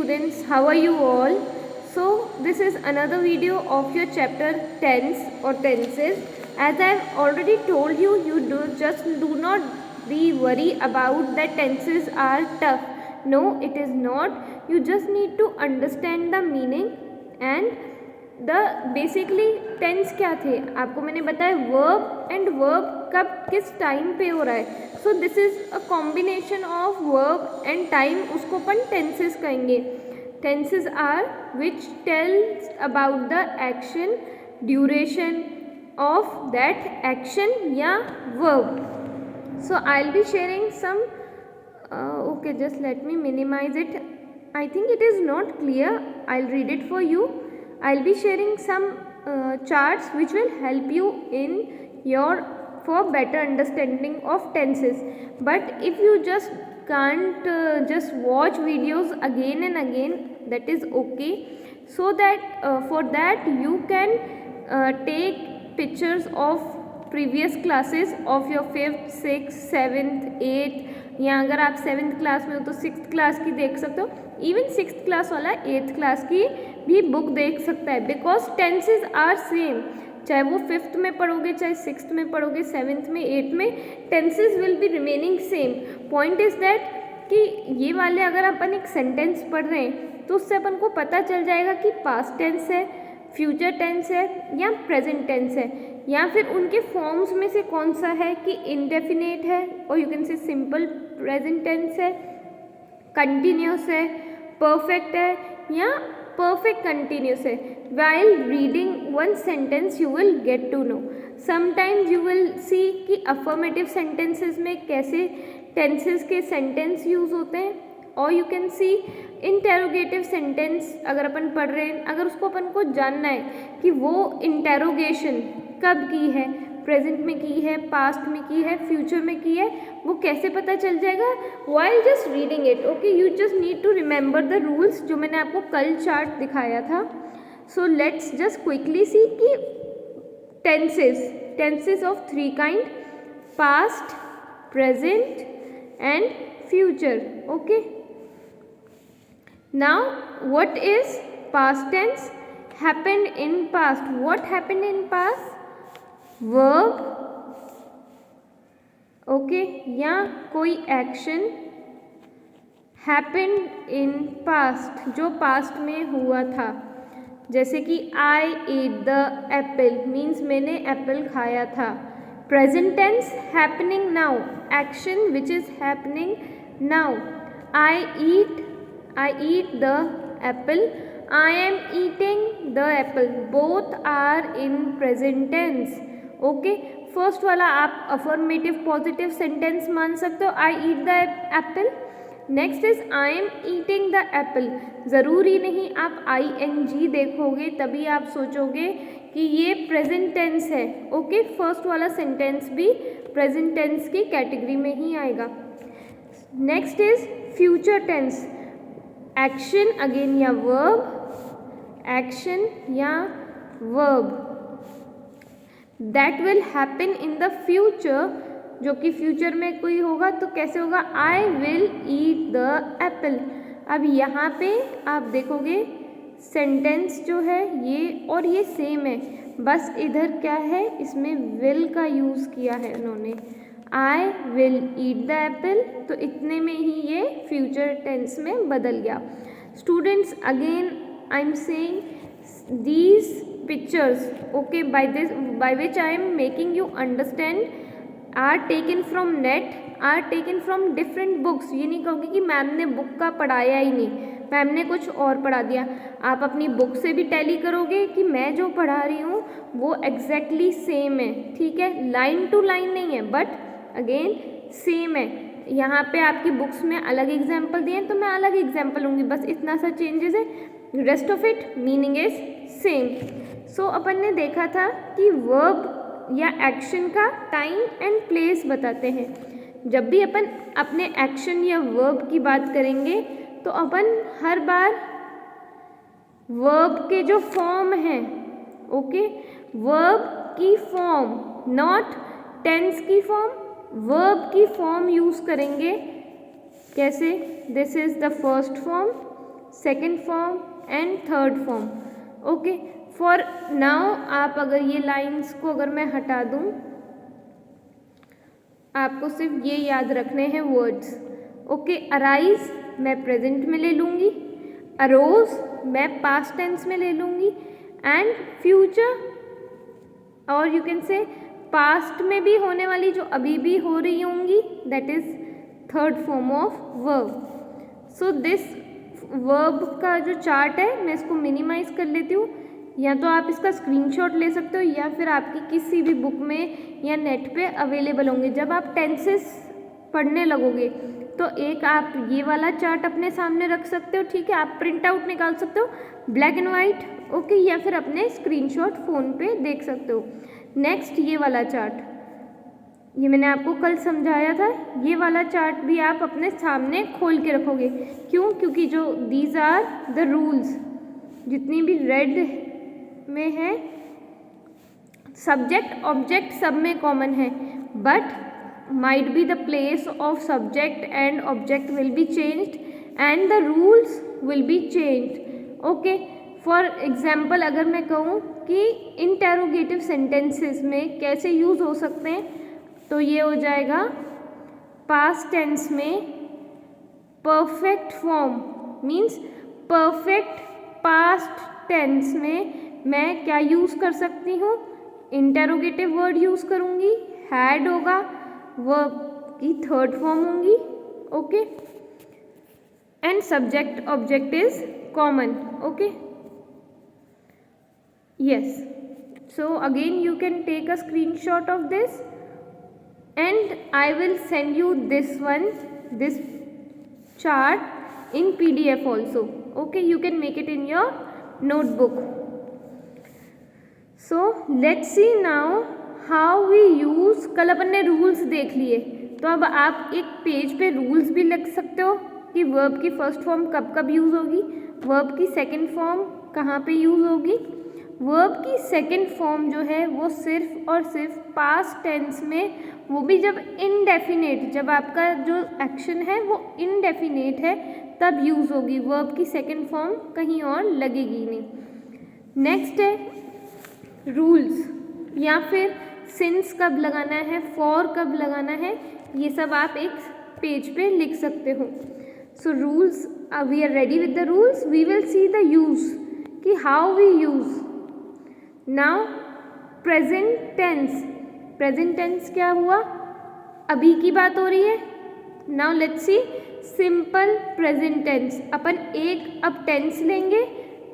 students, how are you all? So this is another video of your chapter tense or tenses. As I have already told you, do not be worry about that tenses are tough. No, it is not. You just need to understand the meaning and the basically tense क्या थे आपको मैंने बताया verb and verb कब किस time पे हो रहा है. So this is a combination of verb and time, उसको अपन टेंसेस कहेंगे. Tenses are which tells about the action, duration of that action या verb. So I will be sharing some okay, just let me minimize it. I think it is not clear. I'll read it for you. I'll be sharing some charts which will help you in your for better understanding of tenses. But if you just can't just watch videos again and again, that is okay. So that for that you can take pictures of previous classes of your 5th, 6th, 7th, 8th, या अगर आप 7th class में हो तो 6th class की देख सकते हो. इवन 6th क्लास वाला 8th क्लास की भी बुक देख सकता है. बिकॉज टेंसेज आर सेम, चाहे वो 5th में पढ़ोगे, चाहे 6th में पढ़ोगे, 7th में, 8th में, tenses will be remaining same. Point is that कि ये वाले अगर अपन एक सेंटेंस पढ़ रहे हैं तो उससे अपन को पता चल जाएगा कि पास्ट टेंस है, फ्यूचर टेंस है या प्रेजेंट टेंस है, या फिर उनके फॉर्म्स में से कौन सा है कि इंडेफिनेट है और you can say simple present tense है, कंटिन्यूस है, परफेक्ट है या परफेक्ट कंटिन्यूस है. while reading one sentence you will get to know. sometimes you will see कि affirmative sentences में कैसे tenses के sentence यूज़ होते हैं, और you can see interrogative sentence अगर अपन पढ़ रहे हैं, अगर उसको अपन को जानना है कि वो इंटेरोगेशन कब की है, प्रेजेंट में की है, पास्ट में की है, फ्यूचर में की है, वो कैसे पता चल जाएगा while just reading it. Okay, you just need to remember the rules जो मैंने आपको कल चार्ट दिखाया था. So let's just quickly see कि tenses of 3 kind: past, present and future. Okay, now what is past tense? happened in past. what happened in past? verb. Okay, या कोई action happened in past जो past में हुआ था, जैसे कि I ate the apple means मैंने apple खाया था. Present tense happening now, action which is happening now. I eat the apple. I am eating the apple. both are in present tense. ओके, फर्स्ट वाला आप अफर्मेटिव पॉजिटिव सेंटेंस मान सकते हो, I eat the apple. Next is I am eating the apple. ज़रूरी नहीं आप ING देखोगे तभी आप सोचोगे कि ये प्रेजेंट टेंस है. ओके, फर्स्ट वाला सेंटेंस भी प्रेजेंट टेंस की कैटेगरी में ही आएगा. Next is future tense, action again या वर्ब, एक्शन या verb that will happen in the future, जो कि फ्यूचर में कोई होगा तो कैसे होगा, I will eat the apple. अब यहाँ पे आप देखोगे सेंटेंस जो है ये और ये सेम है, बस इधर क्या है, इसमें विल का यूज़ किया है उन्होंने, आई विल ईट द एप्पल, तो इतने में ही ये फ्यूचर टेंस में बदल गया. Students, again I am saying these pictures, okay, by which I am making you understand are taken from net, are taken from different books. ये नहीं कहोगे कि मैम ने बुक का पढ़ाया ही नहीं, मैम ने कुछ और पढ़ा दिया. आप अपनी बुक से भी टैली करोगे कि मैं जो पढ़ा रही हूँ वो एग्जैक्टली सेम है. ठीक है, लाइन टू लाइन नहीं है बट अगेन सेम है. यहाँ पे आपकी बुक्स में अलग एग्जाम्पल दिए हैं तो मैं अलग एग्जाम्पल लूँगी, बस इतना सा चेंजेस है, rest of it meaning is same. So अपन ने देखा था कि वर्ब या एक्शन का टाइम एंड प्लेस बताते हैं. जब भी अपन अपने एक्शन या वर्ब की बात करेंगे तो अपन हर बार वर्ब के जो फॉर्म हैं, ओके, वर्ब की फॉर्म, नॉट टेंस की फॉर्म, वर्ब की फॉर्म यूज़ करेंगे. कैसे? This is the first form, second form and third form. Okay, for now आप अगर ये लाइन्स को अगर मैं हटा दूँ, आपको सिर्फ ये याद रखने हैं वर्ड्स। ओके, अराइज मैं प्रेजेंट में ले लूँगी, अरोज मैं पास्ट टेंस में ले लूँगी, एंड फ्यूचर और यू कैन से पास्ट में भी होने वाली जो अभी भी हो रही होंगी, that is third form of verb. So this verb का जो चार्ट है मैं इसको मिनिमाइज कर लेती हूँ, या तो आप इसका स्क्रीनशॉट ले सकते हो या फिर आपकी किसी भी बुक में या नेट पे अवेलेबल होंगे। जब आप टेंसेस पढ़ने लगोगे तो एक आप ये वाला चार्ट अपने सामने रख सकते हो, ठीक है, आप प्रिंट आउट निकाल सकते हो ब्लैक एंड वाइट, ओके, या फिर अपने स्क्रीनशॉट फ़ोन पे देख सकते हो। नेक्स्ट ये वाला चार्ट, ये मैंने आपको कल समझाया था, ये वाला चार्ट भी आप अपने सामने खोल के रखोगे। क्यों? क्योंकि जो दीज आर द रूल्स, जितनी भी रेड में है सब्जेक्ट ऑब्जेक्ट सब में कॉमन है, but might be the place of subject and object will be changed and the rules will be changed. Okay, for example अगर मैं कहूँ कि interrogative sentences में कैसे यूज़ हो सकते हैं, तो ये हो जाएगा past tense में perfect form means perfect past tense में मैं क्या यूज़ कर सकती हूँ, interrogative word यूज़ करूँगी, had होगा, वर्ब की थर्ड फॉर्म होंगी, okay, and subject object is common, okay, yes. So again you can take a screenshot of this and I will send you this one, this chart in PDF also, okay, you can make it in your notebook. So let's see now how we use, कल अपन ने rules देख लिए, तो अब आप एक page पे रूल्स भी लिख सकते हो कि वर्ब की फर्स्ट फॉर्म कब कब यूज़ होगी, वर्ब की सेकंड फॉर्म कहाँ पे यूज़ होगी। वर्ब की सेकंड फॉर्म जो है वो सिर्फ और सिर्फ पास्ट टेंस में, वो भी जब इनडेफिनेट, जब आपका जो एक्शन है वो इनडेफिनेट है तब यूज़ होगी। वर्ब की सेकंड फॉर्म कहीं और लगेगी नहीं। नेक्स्ट है रूल्स, या फिर सिंस कब लगाना है, फॉर कब लगाना है, ये सब आप एक पेज पे लिख सकते हो। So rules, we are ready with the rules, we will see the use कि how we use. Now present tense, present tense क्या हुआ, अभी की बात हो रही है। Now let's see simple present tense, अपन एक अब टेंस लेंगे,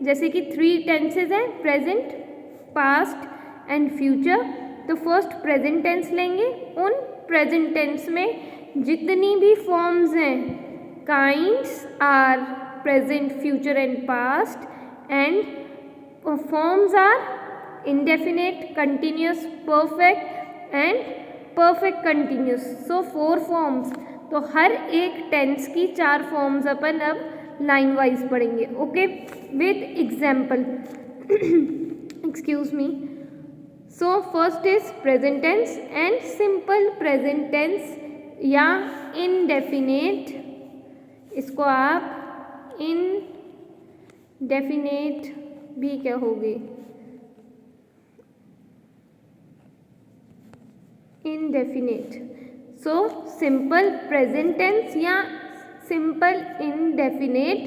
जैसे कि 3 टेंसेज हैं, प्रेजेंट, पास्ट एंड फ्यूचर। तो फर्स्ट प्रेजेंट टेंस लेंगे, उन प्रेजेंट टेंस में जितनी भी फॉर्म्स हैं, kinds are present, future and past, and forms are indefinite, continuous, perfect and perfect continuous. So 4 forms, तो हर एक टेंस की 4 फॉर्म्स अपन अब लाइन वाइज पढ़ेंगे, okay, with example. Excuse me. So first is present tense and simple present tense या indefinite, इसको आप इनडेफिनेट भी कहोगे, indefinite. So simple present tense या simple indefinite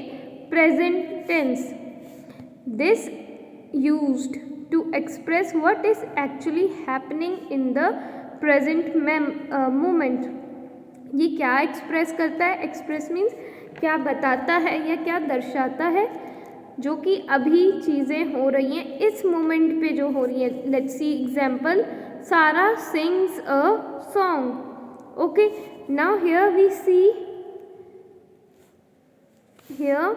present tense, this used to express what is actually happening in the present moment। ये क्या express करता है, एक्सप्रेस मीन्स क्या बताता है या क्या दर्शाता है, जो कि अभी चीज़ें हो रही हैं, इस मोमेंट पे जो हो रही है। Let's see example, Sara sings a song, okay. Now here we see, here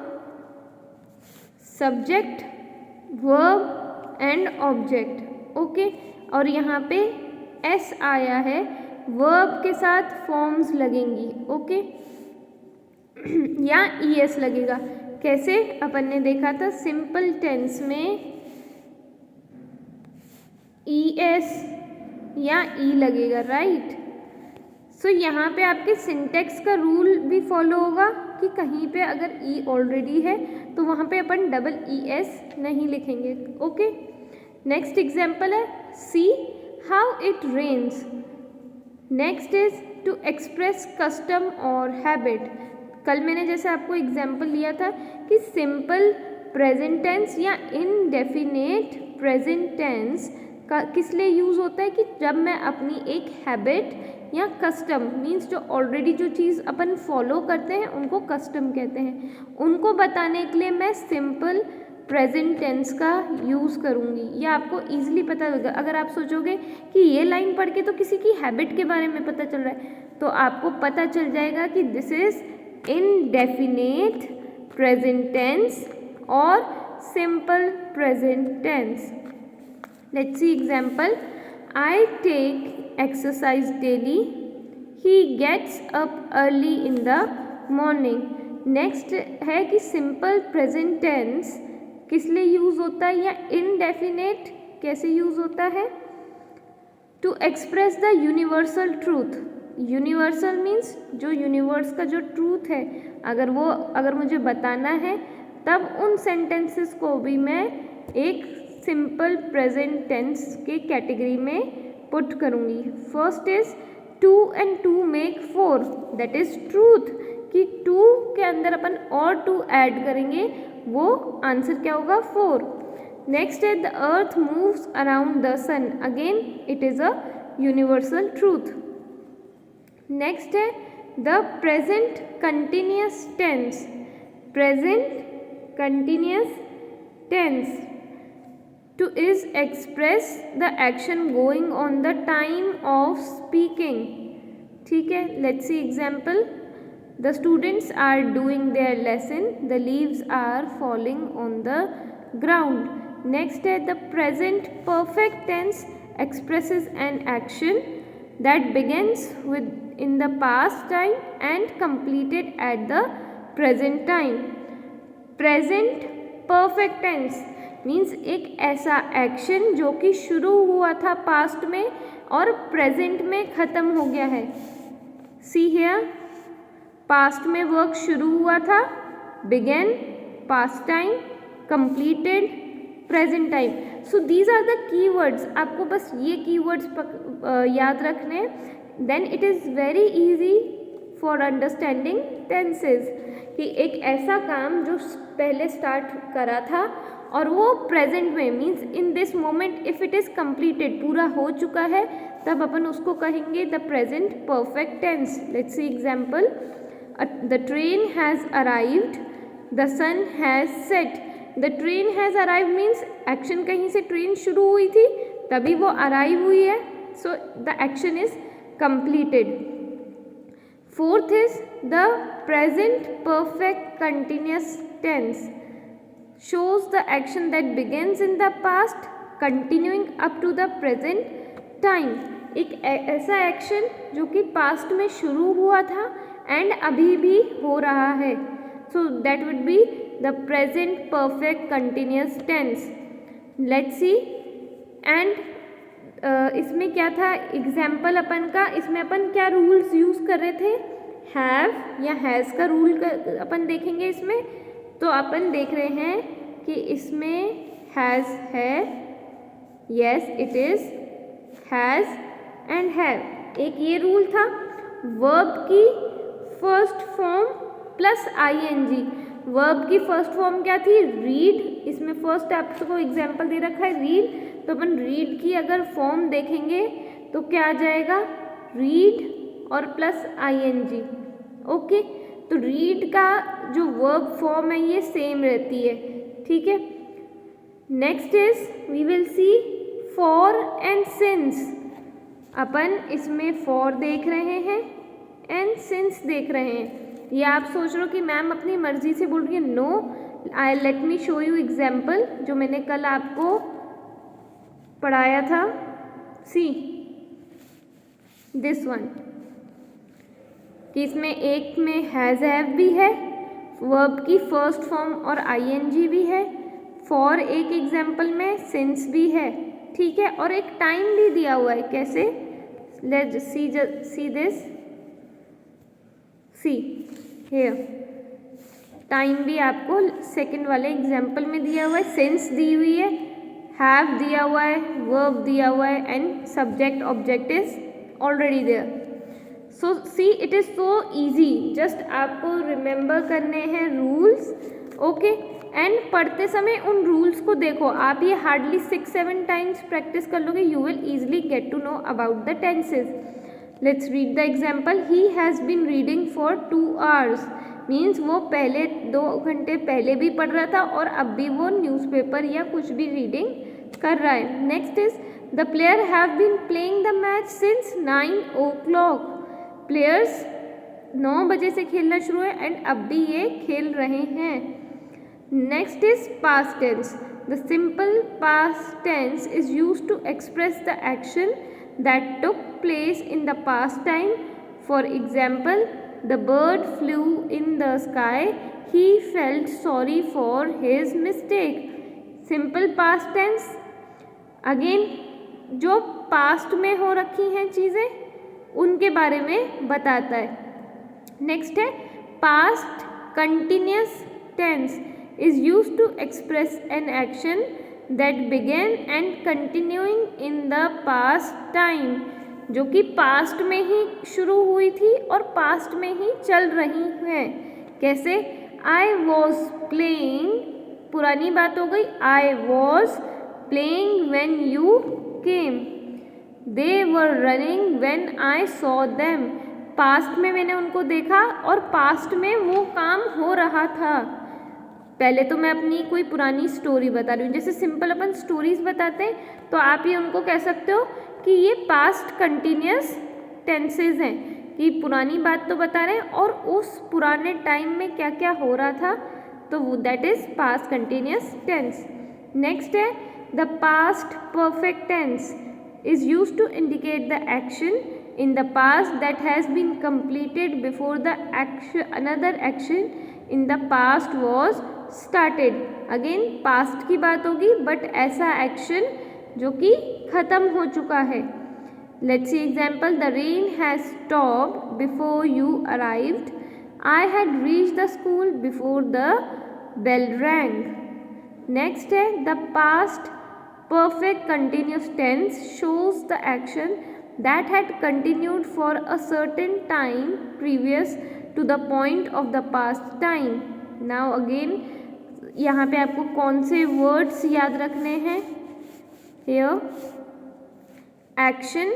subject, verb and object, okay, और यहाँ पे एस आया है, वर्ब के साथ फॉर्म्स लगेंगी, ओके, या ईएस लगेगा। कैसे, अपन ने देखा था सिंपल टेंस में ईएस या ई लगेगा, राइट। सो यहाँ पे आपके सिंटेक्स का रूल भी फॉलो होगा कि कहीं पे अगर ई ऑलरेडी है तो वहाँ पे अपन डबल ई एस नहीं लिखेंगे। ओके, नेक्स्ट एग्जाम्पल है see how it rains. Next is to express custom और हैबिट। कल मैंने जैसे आपको एग्जाम्पल लिया था कि सिंपल प्रेजेंट टेंस या इनडेफिनेट प्रेजेंट टेंस का किस लिए यूज़ होता है कि जब मैं अपनी एक हैबिट या कस्टम मीन्स जो ऑलरेडी जो चीज़ अपन फॉलो करते हैं उनको कस्टम कहते हैं, उनको बताने के लिए मैं सिंपल प्रेजेंट टेंस का यूज़ करूँगी। ये आपको ईजिली पता होगा। अगर आप सोचोगे कि ये लाइन पढ़ के तो किसी की हैबिट के बारे में पता चल रहा है, तो आपको पता चल जाएगा कि this is indefinite present tense और simple present tense. Let's see example. I take exercise daily. He gets up early in the morning. Next है कि simple present tense किस लिए यूज़ होता है या indefinite कैसे यूज़ होता है? To express the universal truth. Universal means जो universe का जो truth है, अगर मुझे बताना है तब उन sentences को भी मैं एक सिंपल प्रेजेंट टेंस के कैटेगरी में पुट करूँगी। First is 2 and 2 make 4, that is truth कि 2 के अंदर अपन और 2 ऐड करेंगे, वो आंसर क्या होगा 4। नेक्स्ट है the earth moves around the sun, again it is a universal truth. Next है the present continuous tense. Present continuous tense to is express the action going on the time of speaking। ठीक है, let's see example. The students are doing their lesson, the leaves are falling on the ground। Next है the present perfect tense expresses an action that begins with in the past time and completed at the present time। Present perfect tense means एक ऐसा action जो कि शुरू हुआ था past में और प्रेजेंट में ख़त्म हो गया है। सी हियर, पास्ट में वर्क शुरू हुआ था, begin past time, completed present time. So these are the keywords, आपको बस ये कीवर्ड्स याद रखने, then it is very easy for understanding tenses कि एक ऐसा काम जो पहले स्टार्ट करा था और वो प्रेजेंट में means in this moment if it is completed पूरा हो चुका है, तब अपन उसको कहेंगे the present perfect tense. Let's see example, the train has arrived, the sun has set. The train has arrive means action कहीं से ट्रेन शुरू हुई थी तभी वो अराइव हुई है, so the action is completed. Fourth is the present perfect continuous tense shows the action that begins in the past continuing up to the present time। एक ऐसा एक्शन जो कि पास्ट में शुरू हुआ था एंड अभी भी हो रहा है, so that would be the present perfect continuous tense. Let's see, and इसमें क्या था एग्जाम्पल अपन का, इसमें अपन क्या रूल्स यूज़ कर रहे थे, हैव या हैज़ का रूल अपन देखेंगे इसमें। तो अपन देख रहे हैं कि इसमें हैज़ है, yes it is has and have. एक ये रूल था, वर्ब की first form plus ING. Verb की फर्स्ट फॉर्म क्या थी, रीड। इसमें फर्स्ट आपको एग्जाम्पल दे रखा है रीड, तो अपन रीड की अगर फॉर्म देखेंगे तो क्या आ जाएगा, रीड और प्लस आईएनजी। ओके, तो रीड का जो वर्ब फॉर्म है ये सेम रहती है, ठीक है। Next is we will see for and since. अपन इसमें फॉर देख रहे हैं एंड सिंस देख रहे हैं। ये आप सोच रहे हो कि मैम अपनी मर्जी से बोल रही है, no, I let me show you example जो मैंने कल आपको पढ़ाया था। सी दिस वन, कि इसमें एक में हैज़ हैव भी है, वर्ब की फर्स्ट फॉर्म और आईएनजी भी है, फॉर एक एग्जाम्पल में सिंस भी है, ठीक है, और एक टाइम भी दिया हुआ है। कैसे, let's see this, see here, time भी आपको सेकंड वाले एग्जाम्पल में दिया हुआ है, सिंस दी हुई है, हैव दिया हुआ है, वर्ब दिया हुआ है and subject object is already there. So see it is so easy, just आपको रिमेंबर करने हैं रूल्स, ओके। एंड पढ़ते समय उन रूल्स को देखो, आप ये हार्डली 6-7 टाइम्स प्रैक्टिस कर लोगे, you will easily get to know about the tenses. Let's read the example. He has been reading for 2 hours, means वो पहले 2 घंटे पहले भी पढ़ रहा था और अब भी वो न्यूज़पेपर या कुछ भी रीडिंग कर रहा है। Next is the player have been playing the match since 9 o'clock, players 9 बजे से खेलना शुरू है एंड अब भी ये खेल रहे हैं। Next is past tense. The simple past tense is used to express the action that took place in the past time. For example, the bird flew in the sky. He felt sorry for his mistake. Simple past tense. Again, जो past में हो रखी हैं चीज़ें उनके बारे में बताता है। नेक्स्ट है past continuous tense is used to express an action that began and continuing in the past time, जो कि पास्ट में ही शुरू हुई थी और पास्ट में ही चल रही है। कैसे? आई वॉज प्लेइंग, पुरानी बात हो गई, I was playing when you came. They were running when I saw them, past में मैंने उनको देखा और पास्ट में वो काम हो रहा था। पहले तो मैं अपनी कोई पुरानी स्टोरी बता रही हूँ, जैसे सिंपल अपन स्टोरीज बताते हैं तो आप ये उनको कह सकते हो कि ये पास्ट कंटिन्यूस टेंसेज हैं, कि पुरानी बात तो बता रहे हैं और उस पुराने टाइम में क्या क्या हो रहा था, तो वो that is past continuous tense. Next है the past perfect tense is used to indicate the action in the past that has been completed before the action another action in the past was started। Again past की बात होगी but ऐसा action जो कि ख़त्म हो चुका है। Let's see example. The rain has stopped before you arrived. I had reached the school before the bell rang. Next है the past perfect continuous tense shows the action that had continued for a certain time previous to the point of the past time। Now again यहाँ पे आपको कौन से words याद रखने हैं? Here action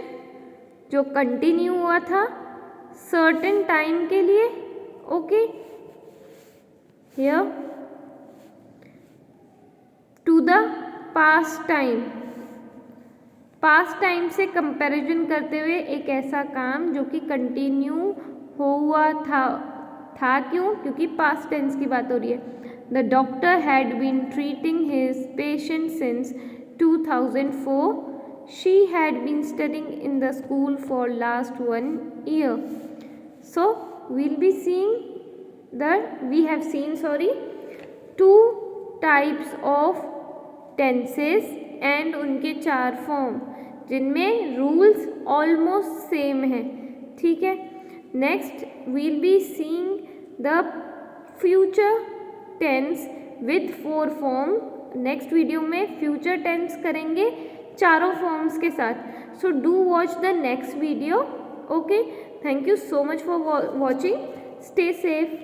जो कंटिन्यू हुआ था certain टाइम के लिए, okay. Here to the past time, past time से कंपैरिजन करते हुए एक ऐसा काम जो कि कंटिन्यू हुआ था क्यों? क्योंकि पास्ट टेंस की बात हो रही है। The doctor had been treating his patient since 2004। She had been studying in the school for last 1 year। So we'll be seeing we have seen 2 types of tenses and उनके 4 form जिनमें rules almost same हैं, ठीक है। Next will be seeing the future tense with 4 form. Next video में future tense करेंगे 4 forms के साथ। So do watch the next video, okay. Thank you so much for watching. Stay safe.